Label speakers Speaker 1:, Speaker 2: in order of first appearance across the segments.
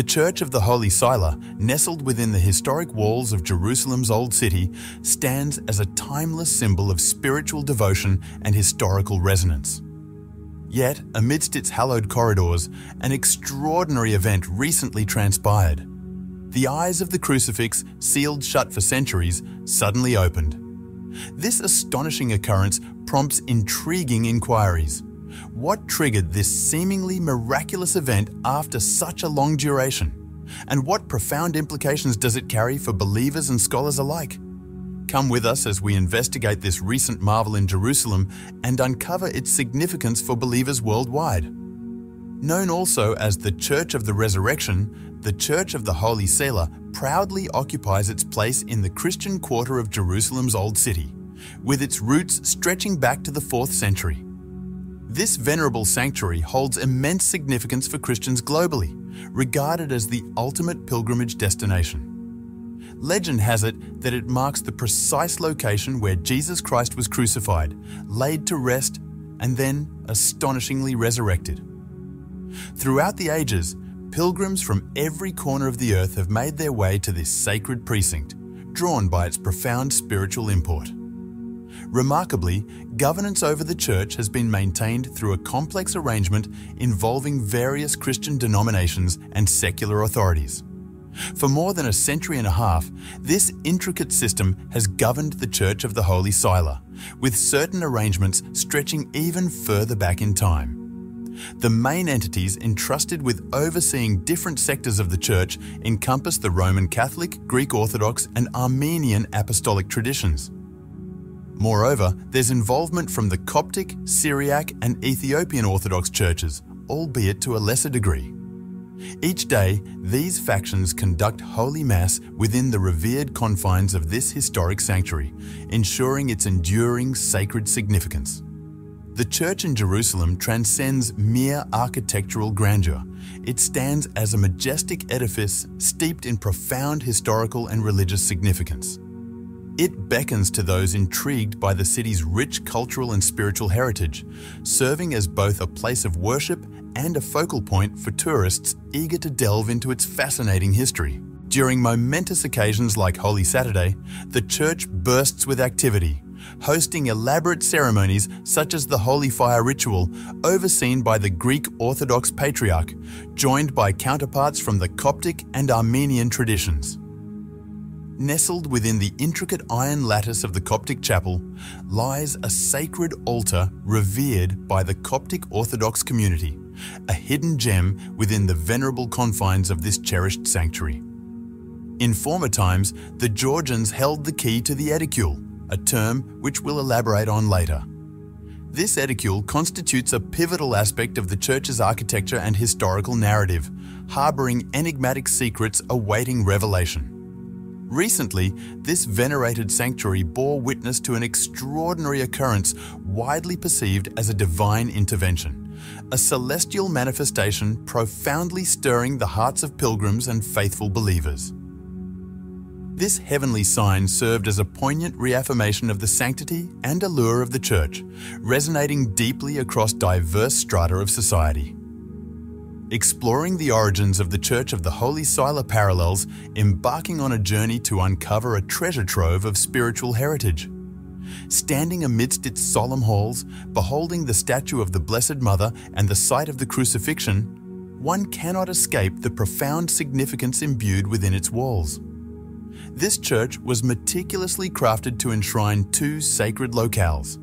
Speaker 1: The Church of the Holy Seiler, nestled within the historic walls of Jerusalem's Old City, stands as a timeless symbol of spiritual devotion and historical resonance. Yet, amidst its hallowed corridors, an extraordinary event recently transpired. The eyes of the crucifix, sealed shut for centuries, suddenly opened. This astonishing occurrence prompts intriguing inquiries. What triggered this seemingly miraculous event after such a long duration? And what profound implications does it carry for believers and scholars alike? Come with us as we investigate this recent marvel in Jerusalem and uncover its significance for believers worldwide. Known also as the Church of the Resurrection, the Church of the Holy Seiler proudly occupies its place in the Christian quarter of Jerusalem's Old City, with its roots stretching back to the 4th century. This venerable sanctuary holds immense significance for Christians globally, regarded as the ultimate pilgrimage destination. Legend has it that it marks the precise location where Jesus Christ was crucified, laid to rest, and then astonishingly resurrected. Throughout the ages, pilgrims from every corner of the earth have made their way to this sacred precinct, drawn by its profound spiritual import. Remarkably, governance over the church has been maintained through a complex arrangement involving various Christian denominations and secular authorities. For more than a century and a half, this intricate system has governed the Church of the Holy Seiler, with certain arrangements stretching even further back in time. The main entities entrusted with overseeing different sectors of the Church encompass the Roman Catholic, Greek Orthodox, and Armenian Apostolic traditions. Moreover, there's involvement from the Coptic, Syriac, and Ethiopian Orthodox churches, albeit to a lesser degree. Each day, these factions conduct Holy Mass within the revered confines of this historic sanctuary, ensuring its enduring sacred significance. The church in Jerusalem transcends mere architectural grandeur. It stands as a majestic edifice steeped in profound historical and religious significance. It beckons to those intrigued by the city's rich cultural and spiritual heritage, serving as both a place of worship and a focal point for tourists eager to delve into its fascinating history. During momentous occasions like Holy Saturday, the church bursts with activity, hosting elaborate ceremonies such as the Holy Fire ritual, overseen by the Greek Orthodox Patriarch, joined by counterparts from the Coptic and Armenian traditions. Nestled within the intricate iron lattice of the Coptic chapel lies a sacred altar revered by the Coptic Orthodox community, a hidden gem within the venerable confines of this cherished sanctuary. In former times, the Georgians held the key to the edicule, a term which we'll elaborate on later. This edicule constitutes a pivotal aspect of the church's architecture and historical narrative, harboring enigmatic secrets awaiting revelation. Recently, this venerated sanctuary bore witness to an extraordinary occurrence widely perceived as a divine intervention, a celestial manifestation profoundly stirring the hearts of pilgrims and faithful believers. This heavenly sign served as a poignant reaffirmation of the sanctity and allure of the church, resonating deeply across diverse strata of society. Exploring the origins of the Church of the Holy Seiler parallels, embarking on a journey to uncover a treasure trove of spiritual heritage. Standing amidst its solemn halls, beholding the statue of the Blessed Mother and the site of the crucifixion, one cannot escape the profound significance imbued within its walls. This church was meticulously crafted to enshrine two sacred locales: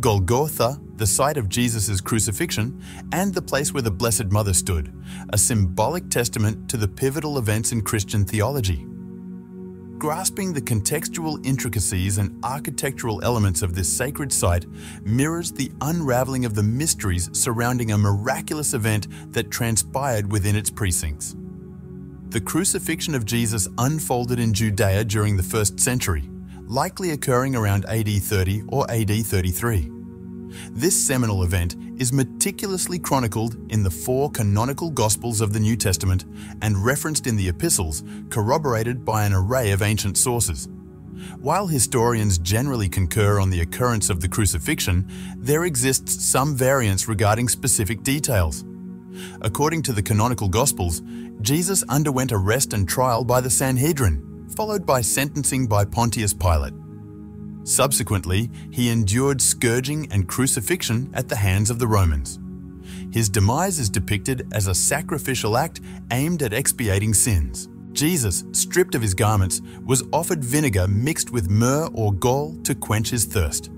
Speaker 1: Golgotha, the site of Jesus' crucifixion, and the place where the Blessed Mother stood, a symbolic testament to the pivotal events in Christian theology. Grasping the contextual intricacies and architectural elements of this sacred site mirrors the unraveling of the mysteries surrounding a miraculous event that transpired within its precincts. The crucifixion of Jesus unfolded in Judea during the 1st century, likely occurring around AD 30 or AD 33. This seminal event is meticulously chronicled in the 4 canonical Gospels of the New Testament and referenced in the epistles, corroborated by an array of ancient sources. While historians generally concur on the occurrence of the crucifixion, there exists some variance regarding specific details. According to the canonical Gospels, Jesus underwent arrest and trial by the Sanhedrin, followed by sentencing by Pontius Pilate. Subsequently, he endured scourging and crucifixion at the hands of the Romans. His demise is depicted as a sacrificial act aimed at expiating sins. Jesus, stripped of his garments, was offered vinegar mixed with myrrh or gall to quench his thirst.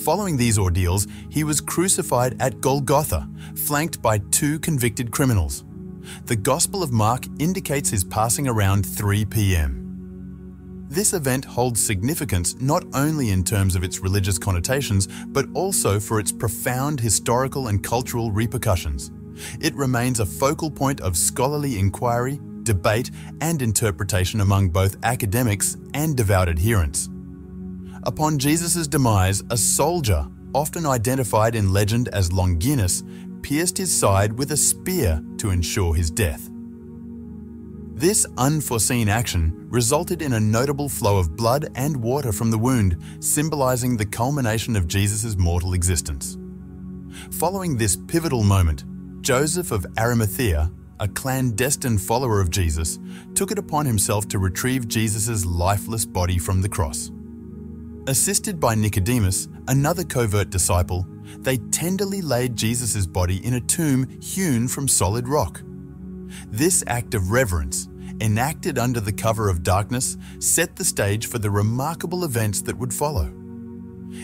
Speaker 1: Following these ordeals, he was crucified at Golgotha, flanked by 2 convicted criminals. The Gospel of Mark indicates his passing around 3 p.m. This event holds significance not only in terms of its religious connotations, but also for its profound historical and cultural repercussions. It remains a focal point of scholarly inquiry, debate, and interpretation among both academics and devout adherents. Upon Jesus' demise, a soldier, often identified in legend as Longinus, pierced his side with a spear to ensure his death. This unforeseen action resulted in a notable flow of blood and water from the wound, symbolizing the culmination of Jesus' mortal existence. Following this pivotal moment, Joseph of Arimathea, a clandestine follower of Jesus, took it upon himself to retrieve Jesus' lifeless body from the cross. Assisted by Nicodemus, another covert disciple, they tenderly laid Jesus' body in a tomb hewn from solid rock. This act of reverence, enacted under the cover of darkness, set the stage for the remarkable events that would follow.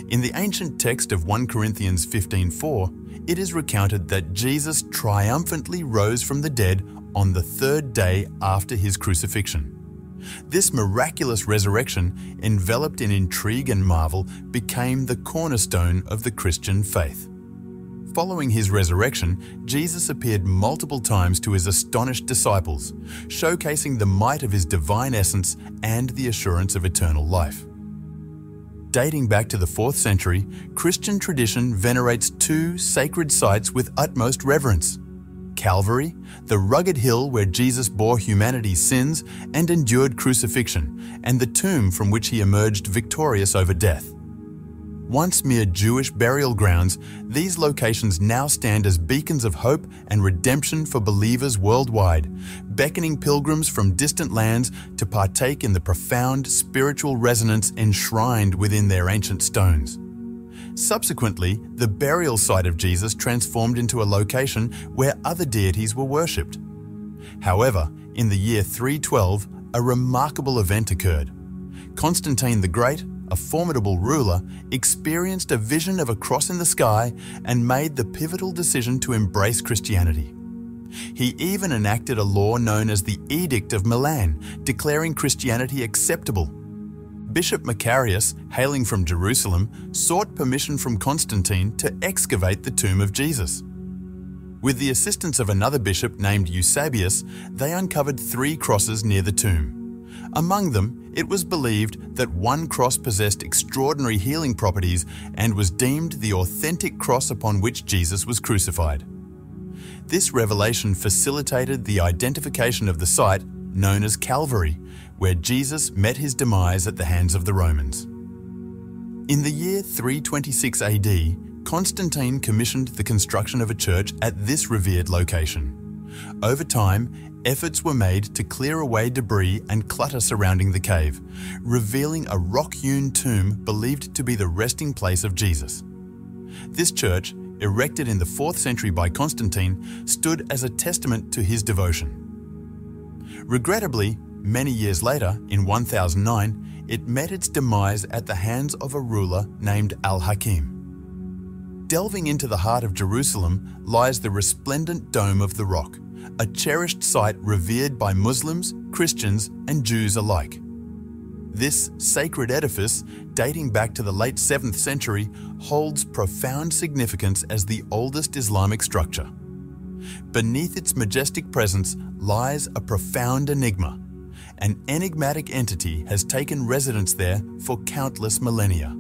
Speaker 1: In the ancient text of 1 Corinthians 15:4, it is recounted that Jesus triumphantly rose from the dead on the 3rd day after his crucifixion. This miraculous resurrection, enveloped in intrigue and marvel, became the cornerstone of the Christian faith. Following his resurrection, Jesus appeared multiple times to his astonished disciples, showcasing the might of his divine essence and the assurance of eternal life. Dating back to the 4th century, Christian tradition venerates 2 sacred sites with utmost reverence: Calvary, the rugged hill where Jesus bore humanity's sins and endured crucifixion, and the tomb from which he emerged victorious over death. Once mere Jewish burial grounds, these locations now stand as beacons of hope and redemption for believers worldwide, beckoning pilgrims from distant lands to partake in the profound spiritual resonance enshrined within their ancient stones. Subsequently, the burial site of Jesus transformed into a location where other deities were worshipped. However, in the year 312, a remarkable event occurred. Constantine the Great, a formidable ruler, experienced a vision of a cross in the sky and made the pivotal decision to embrace Christianity. He even enacted a law known as the Edict of Milan, declaring Christianity acceptable. Bishop Macarius, hailing from Jerusalem, sought permission from Constantine to excavate the tomb of Jesus. With the assistance of another bishop named Eusebius, they uncovered 3 crosses near the tomb. Among them, it was believed that one cross possessed extraordinary healing properties and was deemed the authentic cross upon which Jesus was crucified. This revelation facilitated the identification of the site known as Calvary, where Jesus met his demise at the hands of the Romans. In the year 326 AD, Constantine commissioned the construction of a church at this revered location. Over time, efforts were made to clear away debris and clutter surrounding the cave, revealing a rock-hewn tomb believed to be the resting place of Jesus. This church, erected in the 4th century by Constantine, stood as a testament to his devotion. Regrettably, many years later, in 1009, it met its demise at the hands of a ruler named Al-Hakim. Delving into the heart of Jerusalem lies the resplendent Dome of the Rock, a cherished site revered by Muslims, Christians, and Jews alike. This sacred edifice, dating back to the late 7th century, holds profound significance as the oldest Islamic structure. Beneath its majestic presence lies a profound enigma. An enigmatic entity has taken residence there for countless millennia.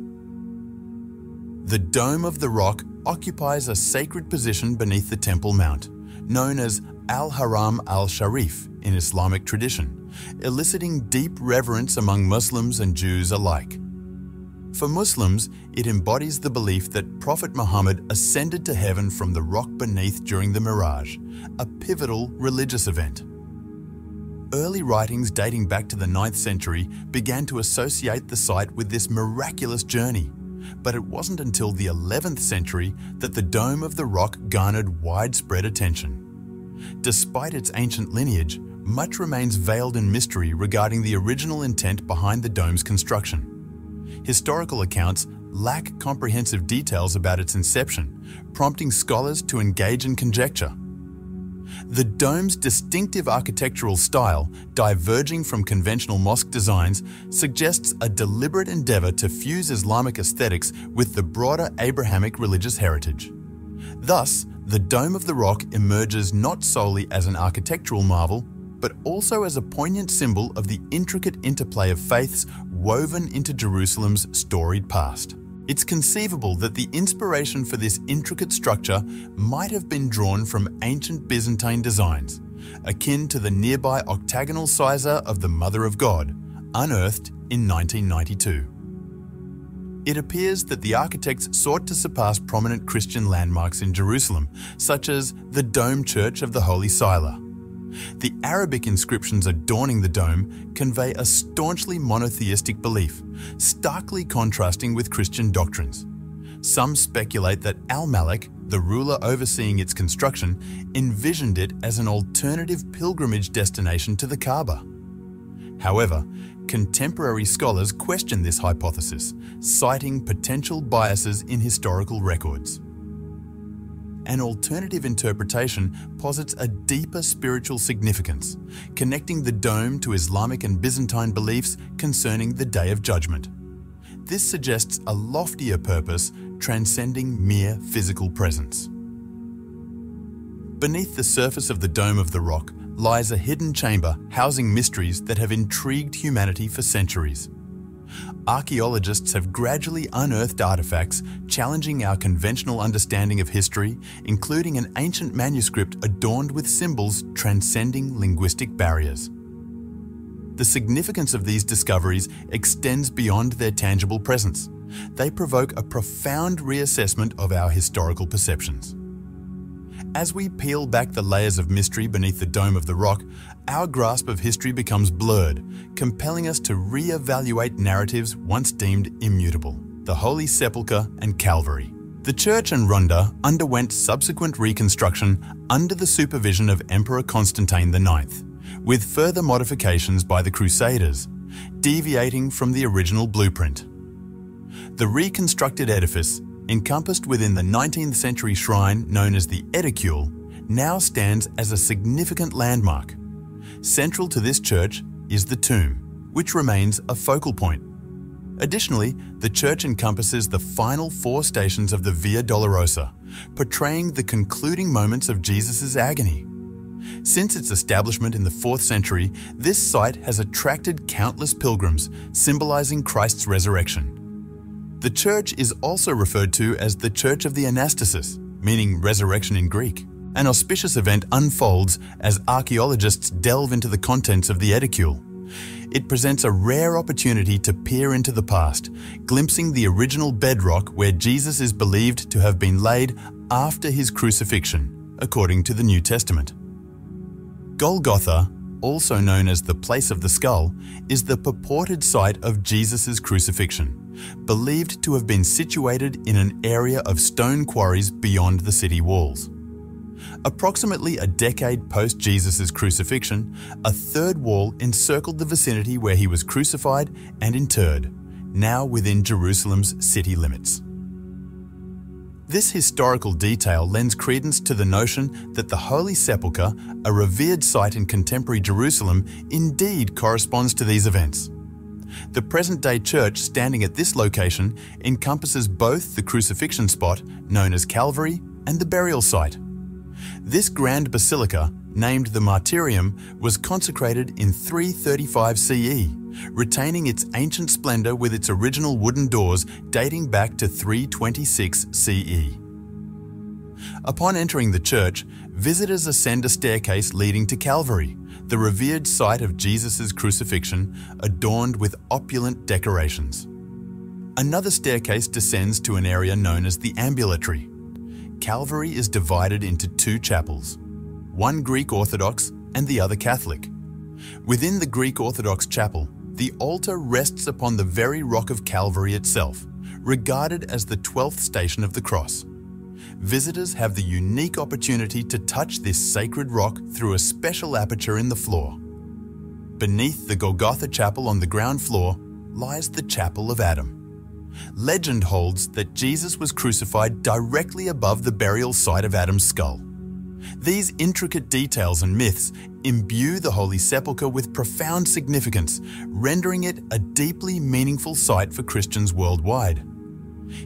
Speaker 1: The Dome of the Rock occupies a sacred position beneath the Temple Mount, known as Al-Haram al-Sharif in Islamic tradition, eliciting deep reverence among Muslims and Jews alike. For Muslims, it embodies the belief that Prophet Muhammad ascended to heaven from the rock beneath during the Miraj, a pivotal religious event. Early writings dating back to the 9th century began to associate the site with this miraculous journey, but it wasn't until the 11th century that the Dome of the Rock garnered widespread attention. Despite its ancient lineage, much remains veiled in mystery regarding the original intent behind the dome's construction. Historical accounts lack comprehensive details about its inception, prompting scholars to engage in conjecture. The dome's distinctive architectural style, diverging from conventional mosque designs, suggests a deliberate endeavor to fuse Islamic aesthetics with the broader Abrahamic religious heritage. Thus, the Dome of the Rock emerges not solely as an architectural marvel, but also as a poignant symbol of the intricate interplay of faiths woven into Jerusalem's storied past. It's conceivable that the inspiration for this intricate structure might have been drawn from ancient Byzantine designs, akin to the nearby octagonal Seiler of the Mother of God, unearthed in 1992. It appears that the architects sought to surpass prominent Christian landmarks in Jerusalem, such as the Dome Church of the Holy Seiler. The Arabic inscriptions adorning the dome convey a staunchly monotheistic belief, starkly contrasting with Christian doctrines. Some speculate that Al-Malik, the ruler overseeing its construction, envisioned it as an alternative pilgrimage destination to the Kaaba. However, contemporary scholars question this hypothesis, citing potential biases in historical records. An alternative interpretation posits a deeper spiritual significance, connecting the dome to Islamic and Byzantine beliefs concerning the Day of Judgment. This suggests a loftier purpose transcending mere physical presence. Beneath the surface of the Dome of the Rock lies a hidden chamber housing mysteries that have intrigued humanity for centuries. Archaeologists have gradually unearthed artifacts challenging our conventional understanding of history, including an ancient manuscript adorned with symbols transcending linguistic barriers. The significance of these discoveries extends beyond their tangible presence. They provoke a profound reassessment of our historical perceptions. As we peel back the layers of mystery beneath the Dome of the Rock, our grasp of history becomes blurred, compelling us to re-evaluate narratives once deemed immutable. The Holy Sepulchre and Calvary. The church and Ronda underwent subsequent reconstruction under the supervision of Emperor Constantine IX, with further modifications by the Crusaders, deviating from the original blueprint. The reconstructed edifice, encompassed within the 19th century shrine known as the Edicule, now stands as a significant landmark. Central to this church is the tomb, which remains a focal point. Additionally, the church encompasses the final 4 stations of the Via Dolorosa, portraying the concluding moments of Jesus' agony. Since its establishment in the 4th century, this site has attracted countless pilgrims, symbolizing Christ's resurrection. The church is also referred to as the Church of the Anastasis, meaning resurrection in Greek. An auspicious event unfolds as archaeologists delve into the contents of the Edicule. It presents a rare opportunity to peer into the past, glimpsing the original bedrock where Jesus is believed to have been laid after his crucifixion, according to the New Testament. Golgotha, also known as the Place of the Skull, is the purported site of Jesus' crucifixion, believed to have been situated in an area of stone quarries beyond the city walls. Approximately a decade post Jesus' crucifixion, a third wall encircled the vicinity where he was crucified and interred, now within Jerusalem's city limits. This historical detail lends credence to the notion that the Holy Sepulchre, a revered site in contemporary Jerusalem, indeed corresponds to these events. The present-day church standing at this location encompasses both the crucifixion spot, known as Calvary, and the burial site. This grand basilica, named the Martyrium, was consecrated in 335 CE, retaining its ancient splendor with its original wooden doors dating back to 326 CE. Upon entering the church, visitors ascend a staircase leading to Calvary, the revered site of Jesus' crucifixion, adorned with opulent decorations. Another staircase descends to an area known as the ambulatory. Calvary is divided into two chapels, one Greek Orthodox and the other Catholic. Within the Greek Orthodox chapel, the altar rests upon the very rock of Calvary itself, regarded as the 12th station of the cross. Visitors have the unique opportunity to touch this sacred rock through a special aperture in the floor. Beneath the Golgotha chapel on the ground floor lies the Chapel of Adam. Legend holds that Jesus was crucified directly above the burial site of Adam's skull. These intricate details and myths imbue the Holy Sepulchre with profound significance, rendering it a deeply meaningful site for Christians worldwide.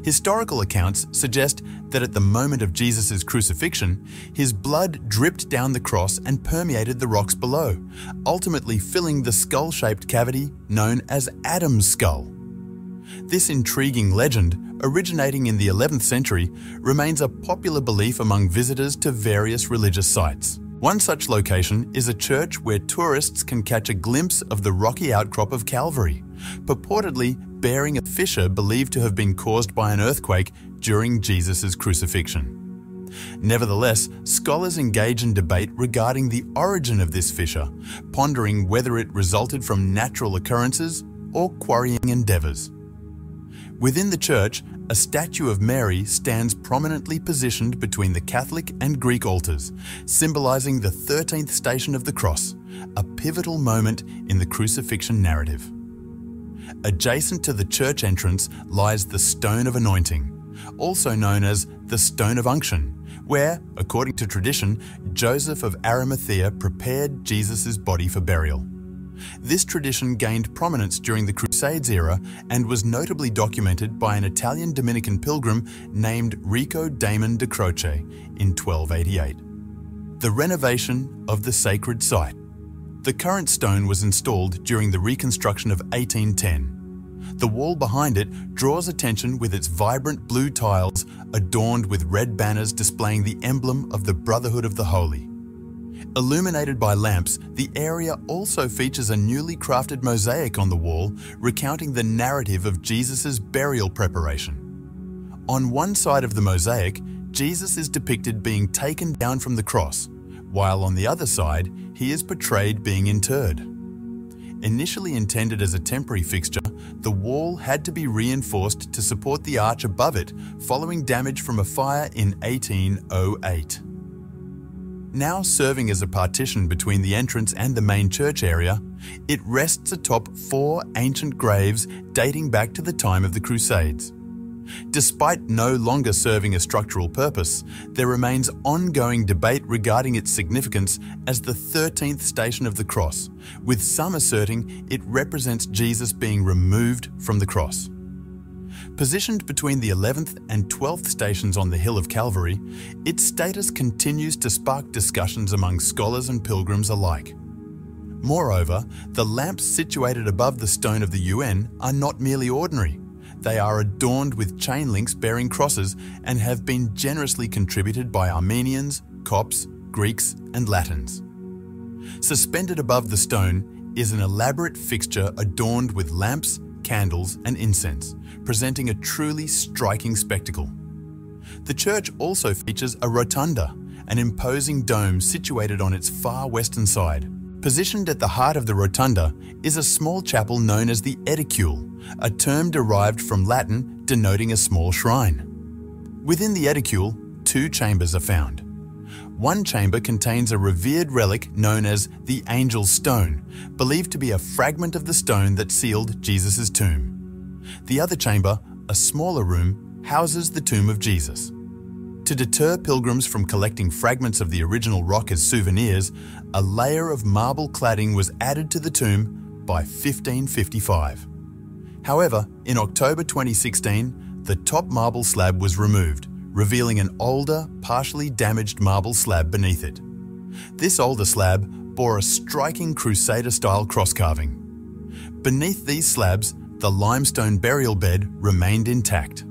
Speaker 1: Historical accounts suggest that at the moment of Jesus' crucifixion, his blood dripped down the cross and permeated the rocks below, ultimately filling the skull-shaped cavity known as Adam's skull. This intriguing legend, originating in the 11th century, remains a popular belief among visitors to various religious sites. One such location is a church where tourists can catch a glimpse of the rocky outcrop of Calvary, purportedly bearing a fissure believed to have been caused by an earthquake during Jesus' crucifixion. Nevertheless, scholars engage in debate regarding the origin of this fissure, pondering whether it resulted from natural occurrences or quarrying endeavours. Within the church, a statue of Mary stands prominently positioned between the Catholic and Greek altars, symbolizing the 13th station of the cross, a pivotal moment in the crucifixion narrative. Adjacent to the church entrance lies the Stone of Anointing, also known as the Stone of Unction, where, according to tradition, Joseph of Arimathea prepared Jesus' body for burial. This tradition gained prominence during the Crusades era and was notably documented by an Italian Dominican pilgrim named Rico Damon de Croce in 1288. The renovation of the sacred site. The current stone was installed during the reconstruction of 1810. The wall behind it draws attention with its vibrant blue tiles adorned with red banners displaying the emblem of the Brotherhood of the Holy. Illuminated by lamps, the area also features a newly crafted mosaic on the wall recounting the narrative of Jesus' burial preparation. On one side of the mosaic, Jesus is depicted being taken down from the cross, while on the other side, he is portrayed being interred. Initially intended as a temporary fixture, the wall had to be reinforced to support the arch above it following damage from a fire in 1808. Now serving as a partition between the entrance and the main church area, it rests atop 4 ancient graves dating back to the time of the Crusades. Despite no longer serving a structural purpose, there remains ongoing debate regarding its significance as the 13th station of the cross, with some asserting it represents Jesus being removed from the cross. Positioned between the 11th and 12th stations on the Hill of Calvary, its status continues to spark discussions among scholars and pilgrims alike. Moreover, the lamps situated above the Stone of the UN are not merely ordinary. They are adorned with chain links bearing crosses and have been generously contributed by Armenians, Copts, Greeks, and Latins. Suspended above the stone is an elaborate fixture adorned with lamps, candles, and incense, presenting a truly striking spectacle. The church also features a rotunda, an imposing dome situated on its far western side. Positioned at the heart of the rotunda is a small chapel known as the edicule, a term derived from Latin denoting a small shrine. Within the edicule, 2 chambers are found. One chamber contains a revered relic known as the Angel's Stone, believed to be a fragment of the stone that sealed Jesus' tomb. The other chamber, a smaller room, houses the tomb of Jesus. To deter pilgrims from collecting fragments of the original rock as souvenirs, a layer of marble cladding was added to the tomb by 1555. However, in October 2016, the top marble slab was removed, revealing an older, partially damaged marble slab beneath it. This older slab bore a striking Crusader-style cross-carving. Beneath these slabs, the limestone burial bed remained intact.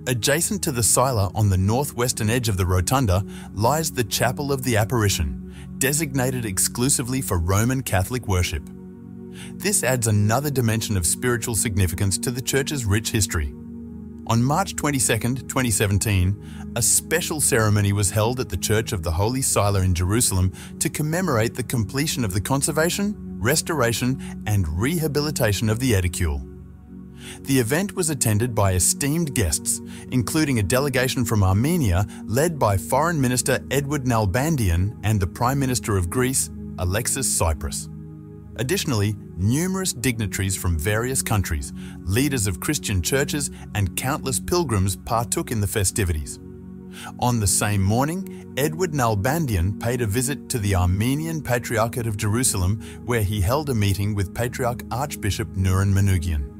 Speaker 1: Adjacent to the Seiler on the northwestern edge of the rotunda lies the Chapel of the Apparition, designated exclusively for Roman Catholic worship. This adds another dimension of spiritual significance to the Church's rich history. On March 22, 2017, a special ceremony was held at the Church of the Holy Seiler in Jerusalem to commemorate the completion of the conservation, restoration, and rehabilitation of the edicule. The event was attended by esteemed guests, including a delegation from Armenia led by Foreign Minister Edward Nalbandian and the Prime Minister of Greece, Alexis Tsipras. Additionally, numerous dignitaries from various countries, leaders of Christian churches, and countless pilgrims partook in the festivities. On the same morning, Edward Nalbandian paid a visit to the Armenian Patriarchate of Jerusalem, where he held a meeting with Patriarch Archbishop Nuran Manukyan.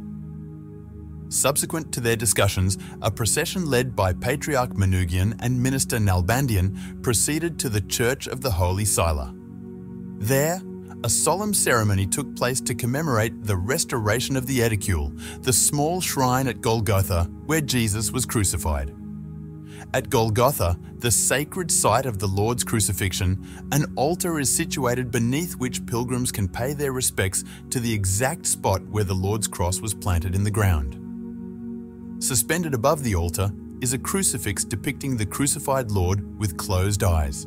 Speaker 1: Subsequent to their discussions, a procession led by Patriarch Manukyan and Minister Nalbandian proceeded to the Church of the Holy Seiler. There, a solemn ceremony took place to commemorate the restoration of the edicule, the small shrine at Golgotha where Jesus was crucified. At Golgotha, the sacred site of the Lord's crucifixion, an altar is situated beneath which pilgrims can pay their respects to the exact spot where the Lord's cross was planted in the ground. Suspended above the altar is a crucifix depicting the crucified Lord with closed eyes.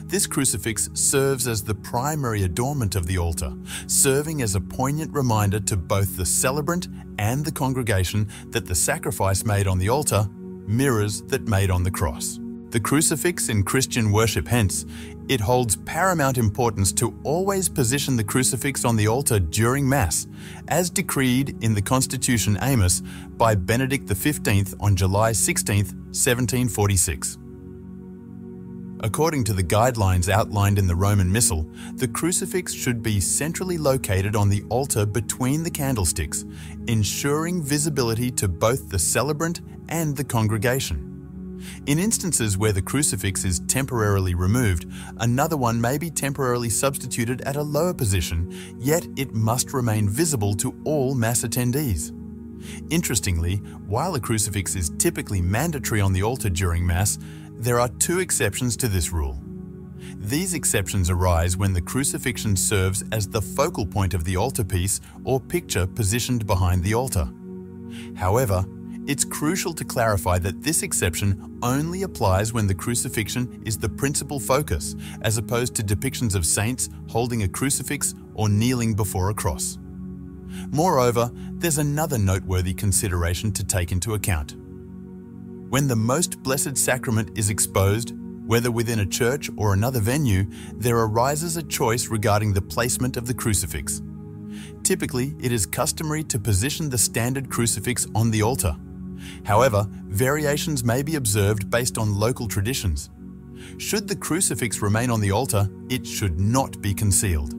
Speaker 1: This crucifix serves as the primary adornment of the altar, serving as a poignant reminder to both the celebrant and the congregation that the sacrifice made on the altar mirrors that made on the cross. The crucifix in Christian worship, hence, it holds paramount importance to always position the crucifix on the altar during Mass, as decreed in the Constitution Amos by Benedict XV on July 16, 1746. According to the guidelines outlined in the Roman Missal, the crucifix should be centrally located on the altar between the candlesticks, ensuring visibility to both the celebrant and the congregation. In instances where the crucifix is temporarily removed, another one may be temporarily substituted at a lower position, yet it must remain visible to all Mass attendees. Interestingly, while a crucifix is typically mandatory on the altar during Mass, there are two exceptions to this rule. These exceptions arise when the crucifixion serves as the focal point of the altarpiece or picture positioned behind the altar. However, it's crucial to clarify that this exception only applies when the crucifixion is the principal focus, as opposed to depictions of saints holding a crucifix or kneeling before a cross. Moreover, there's another noteworthy consideration to take into account. When the Most Blessed Sacrament is exposed, whether within a church or another venue, there arises a choice regarding the placement of the crucifix. Typically, it is customary to position the standard crucifix on the altar. However, variations may be observed based on local traditions. Should the crucifix remain on the altar, it should not be concealed.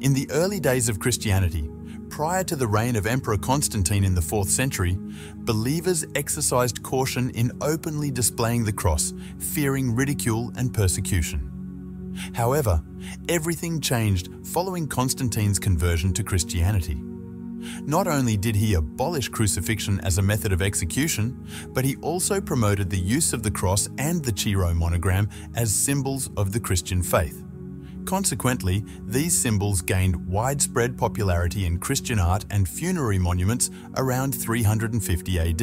Speaker 1: In the early days of Christianity, prior to the reign of Emperor Constantine in the 4th century, believers exercised caution in openly displaying the cross, fearing ridicule and persecution. However, everything changed following Constantine's conversion to Christianity. Not only did he abolish crucifixion as a method of execution, but he also promoted the use of the cross and the Chi-Rho monogram as symbols of the Christian faith. Consequently, these symbols gained widespread popularity in Christian art and funerary monuments around 350 AD.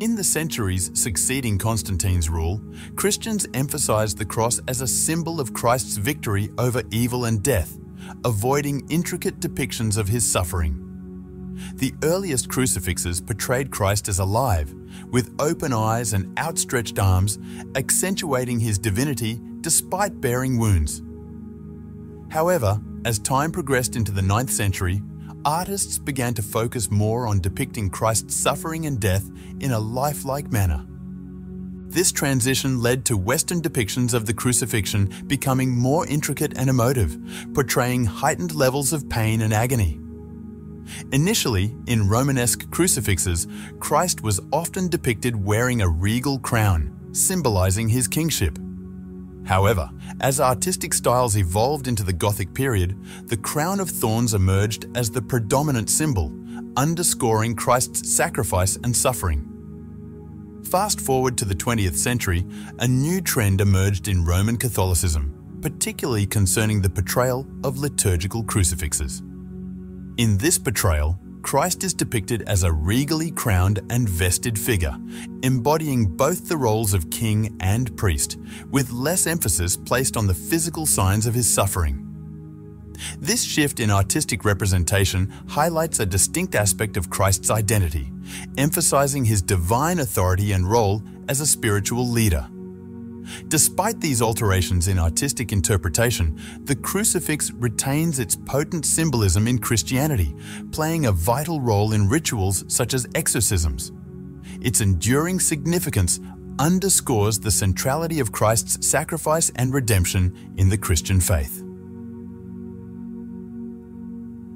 Speaker 1: In the centuries succeeding Constantine's rule, Christians emphasized the cross as a symbol of Christ's victory over evil and death, avoiding intricate depictions of his suffering. The earliest crucifixes portrayed Christ as alive, with open eyes and outstretched arms, accentuating his divinity despite bearing wounds. However, as time progressed into the 9th century, artists began to focus more on depicting Christ's suffering and death in a lifelike manner. This transition led to Western depictions of the crucifixion becoming more intricate and emotive, portraying heightened levels of pain and agony. Initially, in Romanesque crucifixes, Christ was often depicted wearing a regal crown, symbolizing his kingship. However, as artistic styles evolved into the Gothic period, the crown of thorns emerged as the predominant symbol, underscoring Christ's sacrifice and suffering. Fast forward to the 20th century, a new trend emerged in Roman Catholicism. particularly concerning the portrayal of liturgical crucifixes. In this portrayal, Christ is depicted as a regally crowned and vested figure, embodying both the roles of king and priest, with less emphasis placed on the physical signs of his suffering. This shift in artistic representation highlights a distinct aspect of Christ's identity, emphasizing his divine authority and role as a spiritual leader. Despite these alterations in artistic interpretation, the crucifix retains its potent symbolism in Christianity, playing a vital role in rituals such as exorcisms. Its enduring significance underscores the centrality of Christ's sacrifice and redemption in the Christian faith.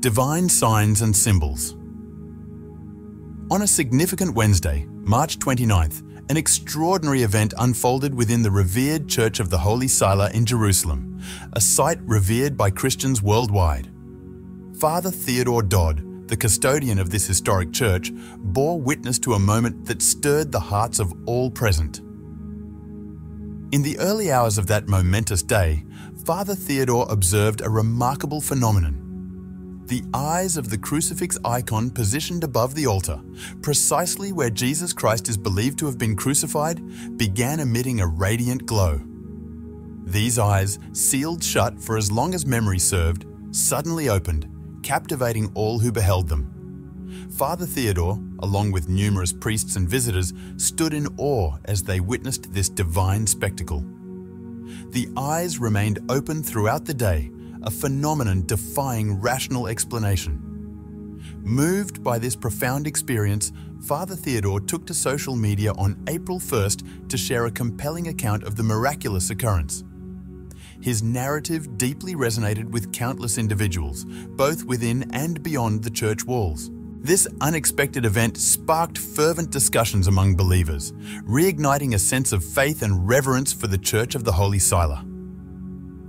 Speaker 1: Divine signs and symbols. On a significant Wednesday, March 29th, an extraordinary event unfolded within the revered Church of the Holy Seiler in Jerusalem, a site revered by Christians worldwide. Father Theodore Dodd, the custodian of this historic church, bore witness to a moment that stirred the hearts of all present. In the early hours of that momentous day, Father Theodore observed a remarkable phenomenon. The eyes of the crucifix icon positioned above the altar, precisely where Jesus Christ is believed to have been crucified, began emitting a radiant glow. These eyes, sealed shut for as long as memory served, suddenly opened, captivating all who beheld them. Father Theodore, along with numerous priests and visitors, stood in awe as they witnessed this divine spectacle. The eyes remained open throughout the day, a phenomenon defying rational explanation. Moved by this profound experience, Father Theodore took to social media on April 1st to share a compelling account of the miraculous occurrence. His narrative deeply resonated with countless individuals, both within and beyond the church walls. This unexpected event sparked fervent discussions among believers, reigniting a sense of faith and reverence for the Church of the Holy Seiler.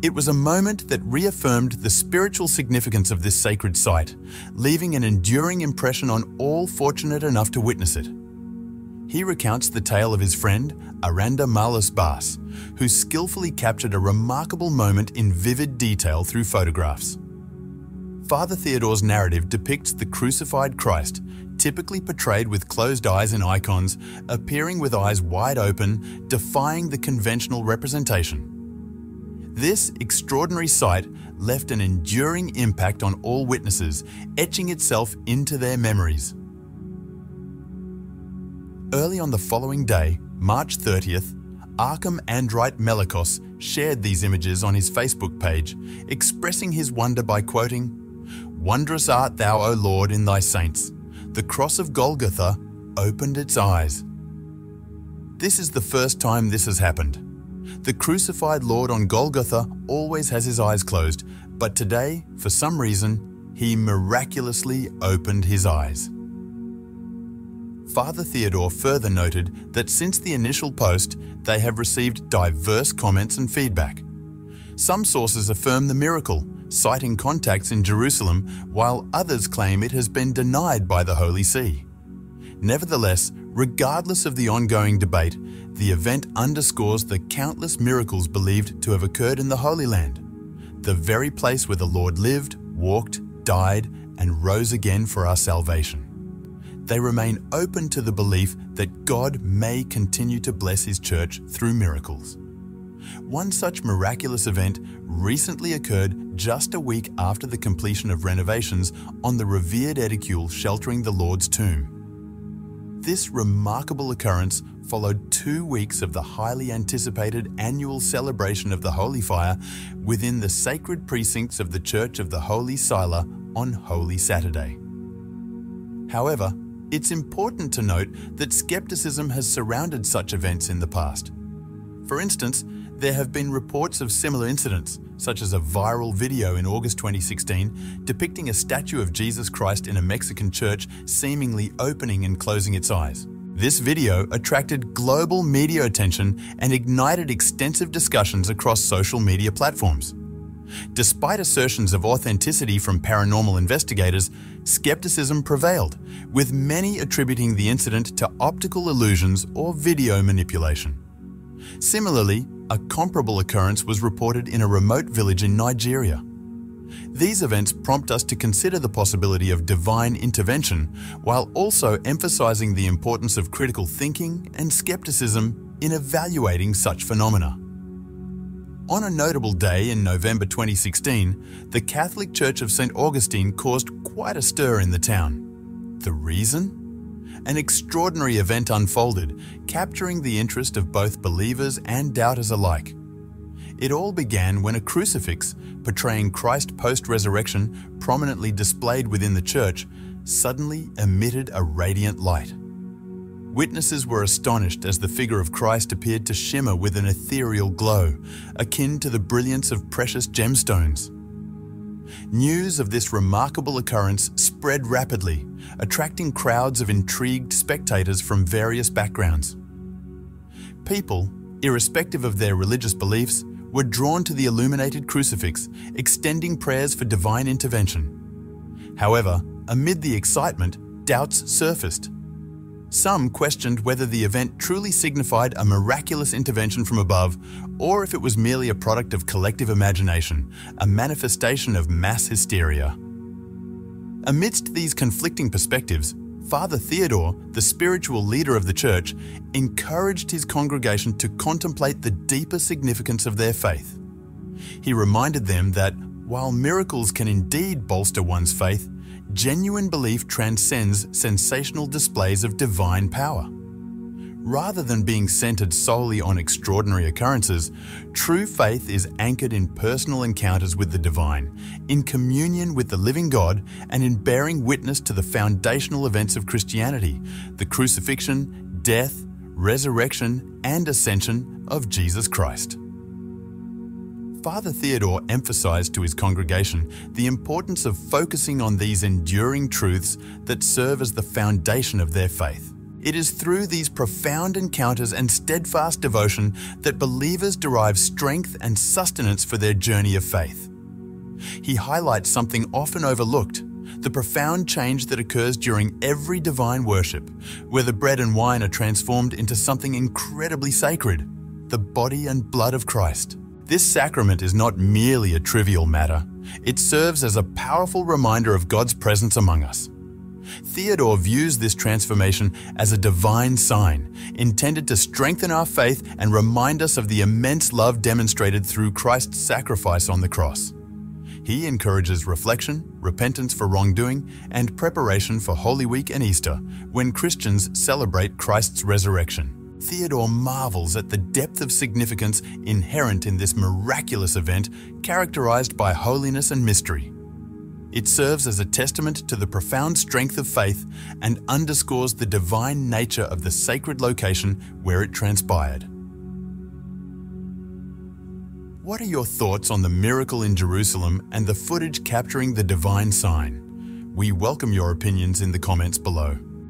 Speaker 1: It was a moment that reaffirmed the spiritual significance of this sacred site, leaving an enduring impression on all fortunate enough to witness it. He recounts the tale of his friend, Aranda Malus Bas, who skillfully captured a remarkable moment in vivid detail through photographs. Father Theodore's narrative depicts the crucified Christ, typically portrayed with closed eyes in icons, appearing with eyes wide open, defying the conventional representation. This extraordinary sight left an enduring impact on all witnesses, etching itself into their memories. Early on the following day, March 30th, Arkham Andrite Melikos shared these images on his Facebook page, expressing his wonder by quoting, "Wondrous art thou, O Lord, in thy saints. The cross of Golgotha opened its eyes." This is the first time this has happened. The crucified Lord on Golgotha always has his eyes closed, but today, for some reason, he miraculously opened his eyes. Father Theodore further noted that since the initial post, they have received diverse comments and feedback. Some sources affirm the miracle, citing contacts in Jerusalem, while others claim it has been denied by the Holy See. Nevertheless, regardless of the ongoing debate, the event underscores the countless miracles believed to have occurred in the Holy Land, the very place where the Lord lived, walked, died, and rose again for our salvation. They remain open to the belief that God may continue to bless His church through miracles. One such miraculous event recently occurred just a week after the completion of renovations on the revered edicule sheltering the Lord's tomb. This remarkable occurrence followed 2 weeks of the highly anticipated annual celebration of the Holy Fire within the sacred precincts of the Church of the Holy Seiler on Holy Saturday. However, it's important to note that skepticism has surrounded such events in the past. For instance, there have been reports of similar incidents, such as a viral video in August 2016 depicting a statue of Jesus Christ in a Mexican church seemingly opening and closing its eyes. This video attracted global media attention and ignited extensive discussions across social media platforms. Despite assertions of authenticity from paranormal investigators, skepticism prevailed, with many attributing the incident to optical illusions or video manipulation. Similarly, A comparable occurrence was reported in a remote village in Nigeria. These events prompt us to consider the possibility of divine intervention while also emphasizing the importance of critical thinking and skepticism in evaluating such phenomena. On a notable day in November 2016, the Catholic Church of St. Augustine caused quite a stir in the town. The reason? An extraordinary event unfolded, capturing the interest of both believers and doubters alike. It all began when a crucifix, portraying Christ post-resurrection, prominently displayed within the church, suddenly emitted a radiant light. Witnesses were astonished as the figure of Christ appeared to shimmer with an ethereal glow, akin to the brilliance of precious gemstones. News of this remarkable occurrence spread rapidly, attracting crowds of intrigued spectators from various backgrounds. People, irrespective of their religious beliefs, were drawn to the illuminated crucifix, extending prayers for divine intervention. However, amid the excitement, doubts surfaced. Some questioned whether the event truly signified a miraculous intervention from above, or if it was merely a product of collective imagination, a manifestation of mass hysteria. Amidst these conflicting perspectives, Father Theodore, the spiritual leader of the church, encouraged his congregation to contemplate the deeper significance of their faith. He reminded them that, while miracles can indeed bolster one's faith, genuine belief transcends sensational displays of divine power. Rather than being centered solely on extraordinary occurrences, true faith is anchored in personal encounters with the divine, in communion with the living God, and in bearing witness to the foundational events of Christianity, the crucifixion, death, resurrection, and ascension of Jesus Christ. Father Theodore emphasized to his congregation the importance of focusing on these enduring truths that serve as the foundation of their faith. It is through these profound encounters and steadfast devotion that believers derive strength and sustenance for their journey of faith. He highlights something often overlooked, the profound change that occurs during every divine worship, where the bread and wine are transformed into something incredibly sacred, the body and blood of Christ. This sacrament is not merely a trivial matter. It serves as a powerful reminder of God's presence among us. Theodore views this transformation as a divine sign, intended to strengthen our faith and remind us of the immense love demonstrated through Christ's sacrifice on the cross. He encourages reflection, repentance for wrongdoing, and preparation for Holy Week and Easter, when Christians celebrate Christ's resurrection. Theodore marvels at the depth of significance inherent in this miraculous event characterized by holiness and mystery. It serves as a testament to the profound strength of faith and underscores the divine nature of the sacred location where it transpired. What are your thoughts on the miracle in Jerusalem and the footage capturing the divine sign? We welcome your opinions in the comments below.